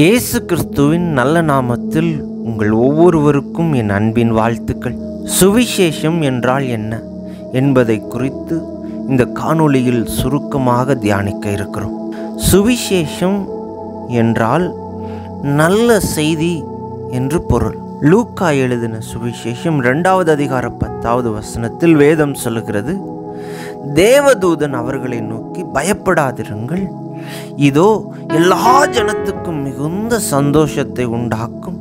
இயேசு கிறிஸ்துவின் நல்ல நாமத்தில் உங்கள் ஒவ்வொருவருக்கும் என் அன்பின் வாழ்த்துக்கள். சுவிசேஷம் என்றால் என்ன என்பதை குறித்து இந்த காணொளியில் சுருக்கமாக தியானிக்க இருக்கிறோம். சுவிசேஷம் என்றால் நல்ல செய்தி என்று பொருள். லூக்கா எழுதின சுவிசேஷம் 2வது அதிகாரம் 10வது வசனத்தில் வேதம் சொல்லுகிறது, தேவதூதன் அவர்களை நோக்கி, பயப்படாதிருங்கள், இதோ எல்லா ஜனத்துக்கும் மிகுந்த சந்தோஷத்தை உண்டாக்கும்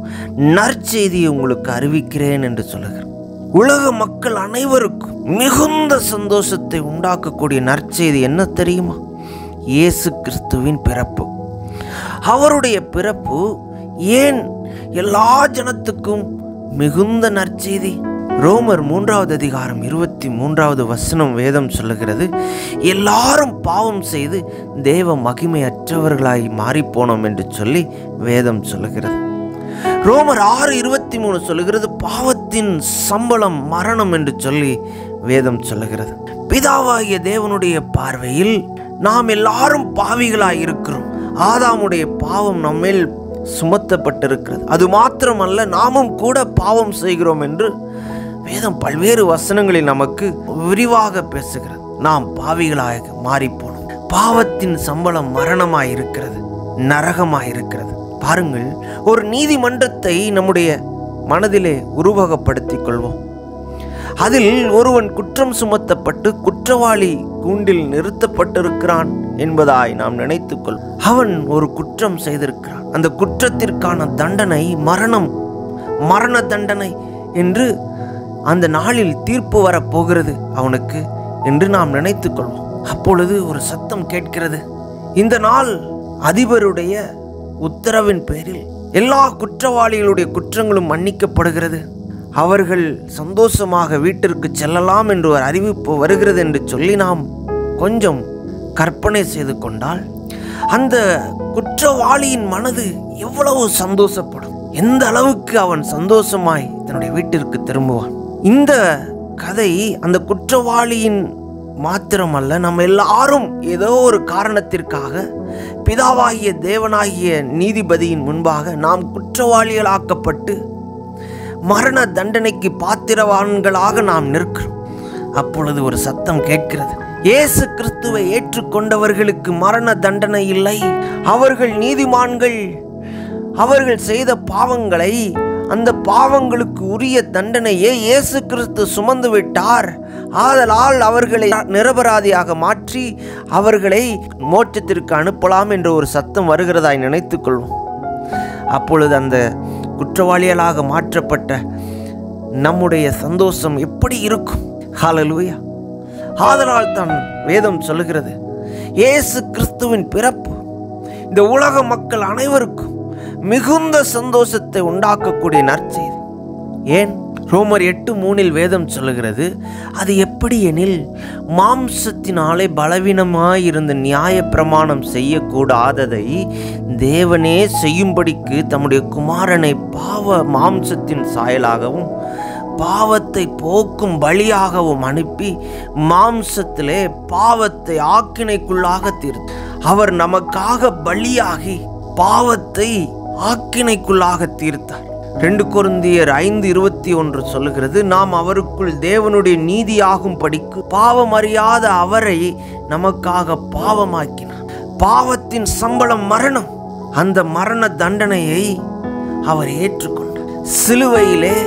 நற்செய்தியை உங்களுக்கு அறிவிக்கிறேன் என்று சொல்லுகிறார். உலக மக்கள் அனைவருக்கும் மிகுந்த சந்தோஷத்தை உண்டாக்கக்கூடிய நற்செய்தி என்ன தெரியுமா? இயேசு கிறிஸ்துவின் பிறப்பு. அவருடைய பிறப்பு ஏன் எல்லா ஜனத்துக்கும் மிகுந்த நற்செய்தி? ரோமர் 3வது அதிகாரம் 23வது வசனம் வேதம் சொல்லுகிறது, எல்லாரும் பாவம் செய்து தேவ மகிமையற்றவர்களாய் மாறிப்போனோம் என்று சொல்லி வேதம் சொல்லுகிறது. ரோமர் 6:23 சொல்லுகிறது, பாவத்தின் சம்பளம் மரணம் என்று சொல்லி வேதம் சொல்லுகிறது. பிதாவாகிய தேவனுடைய பார்வையில் நாம் எல்லாரும் பாவிகளாய் இருக்கிறோம். ஆதாமுடைய பாவம் நம்மேல் சுமத்தப்பட்டிருக்கிறது. அது மாத்திரமல்ல, நாமும் கூட பாவம் செய்கிறோம் என்று வேதம் பல்வேறு வசனங்களில் நமக்கு விரிவாக பேசுகிறது. நாம் பாவிகளாக மாறிப்போனோம். பாவத்தின் சம்பளம் மரணமாய் இருக்கிறது, நரகமாய் இருக்கிறது. பாருங்கள், ஒரு நீதிமன்றத்தை நம்முடைய மனதிலே உருவகப்படுத்திக் கொள்வோம். அதில் ஒருவன் குற்றம் சுமத்தப்பட்டு குற்றவாளி கூண்டில் நிறுத்தப்பட்டிருக்கிறான் என்பதாய் நாம் நினைத்துக் கொள்வோம். அவன் ஒரு குற்றம் செய்திருக்கிறான். அந்த குற்றத்திற்கான தண்டனை மரண தண்டனை என்று அந்த நாளில் தீர்ப்பு வரப்போகிறது அவனுக்கு என்று நாம் நினைத்துக் கொள்வோம். அப்பொழுது ஒரு சத்தம் கேட்கிறது. இந்த நாள் அதிபருடைய உத்தரவின் பேரில் எல்லா குற்றவாளிகளுடைய குற்றங்களும் மன்னிக்கப்படுகிறது, அவர்கள் சந்தோஷமாக வீட்டிற்கு செல்லலாம் என்று ஒரு அறிவிப்பு வருகிறது என்று சொல்லி நாம் கொஞ்சம் கற்பனை செய்து கொண்டால், அந்த குற்றவாளியின் மனது எவ்வளவு சந்தோஷப்படும், எந்த அளவுக்கு அவன் சந்தோஷமாய் தன்னுடைய வீட்டிற்கு திரும்புவான். இந்த கதை அந்த குற்றவாளியின் மாத்திரமல்ல, நம்ம எல்லாரும் ஏதோ ஒரு காரணத்திற்காக பிதாவாகிய தேவனாகிய நீதிபதியின் முன்பாக நாம் குற்றவாளிகளாக்கப்பட்டு மரண தண்டனைக்கு பாத்திரவான்களாக நாம் நிற்கிறோம். அப்பொழுது ஒரு சத்தம் கேட்கிறது, இயேசு கிறிஸ்துவை ஏற்றுக்கொண்டவர்களுக்கு மரண தண்டனை இல்லை, அவர்கள் நீதிமான்கள், அவர்கள் செய்த பாவங்களை, அந்த பாவங்களுக்கு உரிய தண்டனையை இயேசு கிறிஸ்து சுமந்து விட்டார், ஆதலால் அவர்களை நிரபராதியாக மாற்றி அவர்களை மோட்சத்திற்கு அனுப்பலாம் என்ற ஒரு சத்தம் வருகிறதாய் நினைத்துக் கொள்வோம். அப்பொழுது அந்த குற்றவாளிகளாக மாற்றப்பட்ட நம்முடைய சந்தோஷம் எப்படி இருக்கும்? ஹல்லேலூயா! ஆதலால் தான் வேதம் சொல்லுகிறது, இயேசு கிறிஸ்துவின் பிறப்பு இந்த உலக மக்கள் அனைவருக்கும் மிகுந்த சந்தோஷத்தை உண்டாக்கக்கூடிய நற்செய்தி. ஏன்? ரோமர் 8:3 வேதம் சொல்லுகிறது, அது எப்படி எனில், மாம்சத்தினாலே பலவீனமாயிருந்த நியாய பிரமாணம் செய்யக்கூடாததை தேவனே செய்யும்படிக்கு தம்முடைய குமாரனை பாவ மாம்சத்தின் சாயலாகவும் பாவத்தை போக்கும் பலியாகவும் அனுப்பி மாம்சத்திலே பாவத்தை ஆக்கினைக்குள்ளாக தீர்த்தார். அவர் நமக்காக பலியாகி பாவத்தை ஆக்கினைக்குள்ளாக தீர்த்தார். 2 கொரிந்தியர் 5:21 சொல்லுகிறது, நாம் அவருக்குள் தேவனுடைய நீதியாகும் படிக்கு பாவம் அறியாத அவரை நமக்காக பாவமாக்கினார். பாவத்தின் சம்பளம் மரணம். அந்த மரண தண்டனையை அவர் ஏற்றுக்கொண்டார். சிலுவையிலே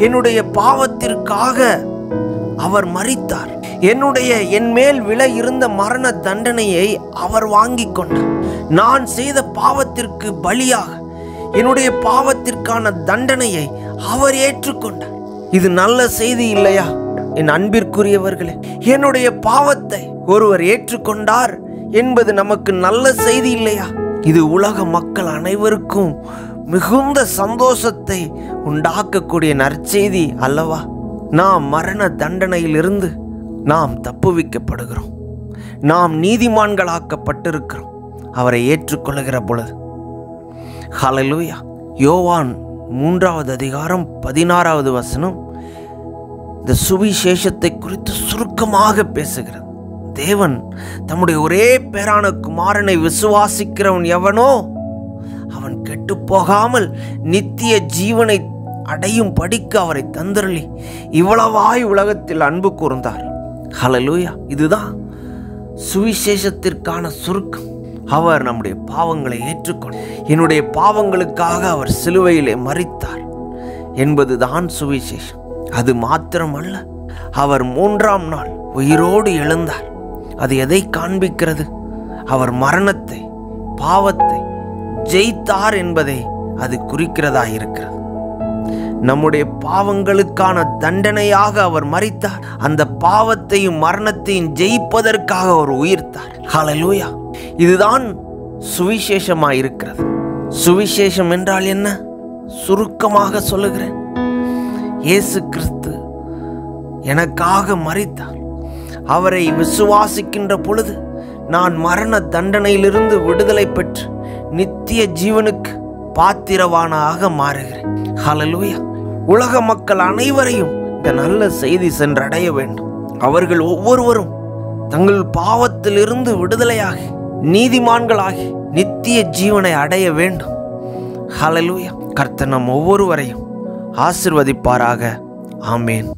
என்னுடைய பாவத்திற்காக அவர் மரித்தார். என் மேல் விலை இருந்த மரண தண்டனையை அவர் வாங்கி கொண்டார். நான் செய்த பாவத்திற்கு பலியாக என்னுடைய பாவத்திற்கான தண்டனையை அவர் ஏற்றுக்கொண்டார். இது நல்ல செய்தி இல்லையா? என் அன்பிற்குரியவர்களே, என்னுடைய பாவத்தை ஒருவர் ஏற்றுக்கொண்டார் என்பது நமக்கு நல்ல செய்தி இல்லையா? இது உலக மக்கள் அனைவருக்கும் மிகுந்த சந்தோஷத்தை உண்டாக்கக்கூடிய நற்செய்தி அல்லவா? நாம் மரண தண்டனையிலிருந்து நாம் தப்புவிக்கப்படுகிறோம். நாம் நீதிமான்களாக்கப்பட்டிருக்கிறோம் அவரை ஏற்றுக்கொள்ளுகிற பொழுது. ஹல்லேலூயா! யோவான் 3வது அதிகாரம் 16வது வசனம் இந்த சுவிசேஷத்தை குறித்து சுருக்கமாக பேசுகிறது. தேவன் தம்முடைய ஒரே பேரான குமாரனை விசுவாசிக்கிறவன் எவனோ அவன் கெட்டு போகாமல் நித்திய ஜீவனை அடையும் படிக்க அவரை தந்தருளி இவ்வளவாய் உலகத்தில் அன்பு கூர்ந்தார். ஹல்லேலூயா. இதுதான் சுவிசேஷத்திற்கான சுருக்கம். அவர் நம்முடைய பாவங்களை ஏற்றுக்கொண்டார். என்னுடைய பாவங்களுக்காக அவர் சிலுவையிலே மரித்தார் என்பதுதான் சுவிசேஷம். அது மாத்திரமல்ல, அவர் 3ஆம் நாள் உயிரோடு எழுந்தார். அது எதை காண்பிக்கிறது? அவர் மரணத்தை, பாவத்தை ஜெயித்தார் என்பதை அது குறிக்கிறதா இருக்கிறது. நம்முடைய பாவங்களுக்கான தண்டனையாக அவர் மரித்தார். அந்த பாவத்தையும் மரணத்தையும் ஜெயிப்பதற்காக அவர் உயிர்த்தார். ஹல்லேலூயா. இதுதான் சுவிசேஷமாய் இருக்கிறது. சுவிசேஷம் என்றால் என்ன? சுருக்கமாக சொல்லுகிறேன். இயேசு கிறிஸ்து எனக்காக மரித்தார். அவரை விசுவாசிக்கின்ற பொழுது நான் மரண தண்டனையிலிருந்து விடுதலை பெற்று நித்திய ஜீவனுக்கு பாத்திரவானாக மாறுகிறேன். ஹல்லேலூயா. உலக மக்கள் அனைவரையும் இந்த நல்ல செய்தி சென்றடைய வேண்டும். அவர்கள் ஒவ்வொருவரும் தங்கள் பாவத்திலிருந்து விடுதலையாகி நீதிமான்களாகி நித்திய ஜீவனை அடைய வேண்டும். ஹல்லேலூயா. கர்த்தர் நம் ஒவ்வொருவரையும் ஆசீர்வதிப்பாராக. ஆமேன்.